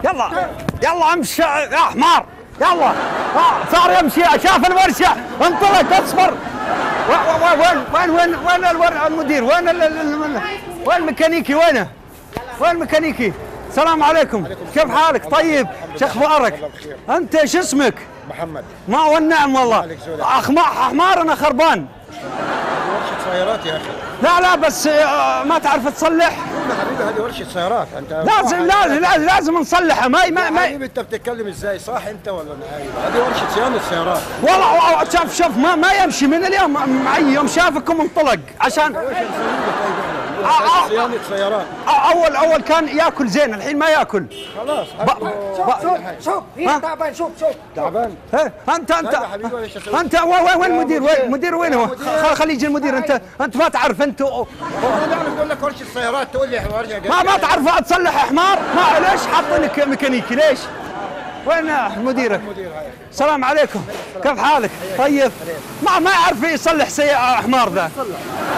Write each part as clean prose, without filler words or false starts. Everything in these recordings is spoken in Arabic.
يلا يلا امشي يا حمار، يلا صار يمشي، شاف الورشه انطلق اصبر. وين المدير؟ وين الميكانيكي؟ وين الميكانيكي؟ السلام عليكم، كيف حالك؟ طيب، شو اخبارك؟ انت شو اسمك؟ محمد. ما والنعم والله. حمار انا خربان. ورشة سيارات يا اخي. لا بس ما تعرف تصلح؟ يا حبيبي هذه ورشة سيارات، انت لازم نصلحها. ما حبيبي انت بتتكلم ازاي؟ صح انت ولا نهائي؟ هذه ورشة صيانة سيارات. والله شوف ما يمشي من اليوم معي، يوم شافكم انطلق عشان صيانة سيارات. اول كان ياكل زين، الحين ما ياكل. خلاص شوف هي تعبان. شوف تعبان. انت وين المدير؟ وين هو؟ خلي يجي المدير. انت ما تعرف انت. انا بقول لك ورشة سيارات تقول لي ورشة ما تعرف تصلح حمار؟ ما ليش حاطينك ميكانيكي ليش؟ وين مديرك؟ السلام عليكم، كيف حالك؟ طيب، ما يعرف يصلح حمار ذا.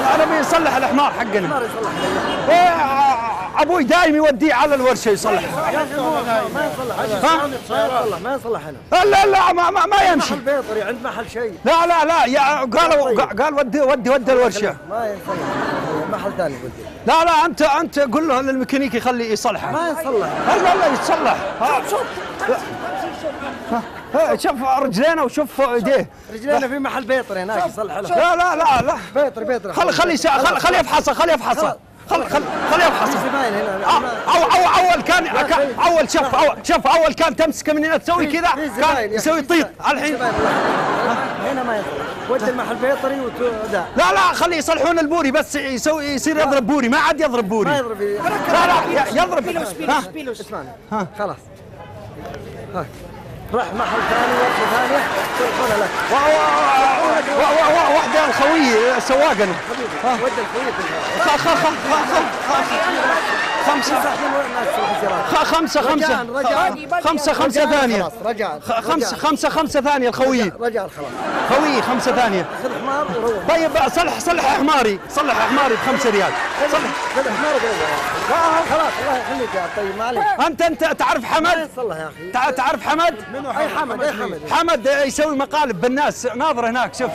العربي يصلح الحمار حقنا. ابوي دايم يوديه على الورشه يصلح. ما يصلح هنا. لا ما يمشي. محل بيطري عند محل شيء. لا قال ودي الورشه. ما يصلح محل ثاني ودي. لا انت قول له للميكانيكي يخليه يصلحه. ما يصلح. لا يتصلح. شوف رجلينا وشوف ايديه. رجلينا في محل بيطري هناك يصلح له. لا بيطري. خلي يفحصه. خليه يفحص. اول كان تمسكه من هنا تسوي كذا، كان يسوي طيط. الحين هنا ما يصلح. ودي المحل بيطري ودا. لا خليه يصلحون البوري بس، يصير يضرب بوري. ما عاد يضرب بوري. ما يضرب. لا يضرب. بيلوس اسمعني. خلاص راح محل ثاني ورشة ثانية تدخلها لك. واحدة الخوية سواقنا. ودي الخوية خمسة ثانية. خمسة ثانية الخوية. رجع الخلاص. خوية 5 ثانية. خذ حمار وروح. طيب صلح حماري. ب5 ريال. خذ حمار وروح. خلاص الله يخليك يا طيب معلش. انت تعرف حمد؟ صلح يا اخي. تعرف حمد؟ منو حمد؟ حمد يسوي مقالب بالناس. ناظر هناك. شوف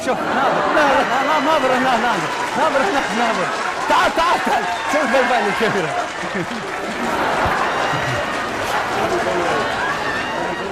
ناظر هناك. تعال سوي باي الكاميرا.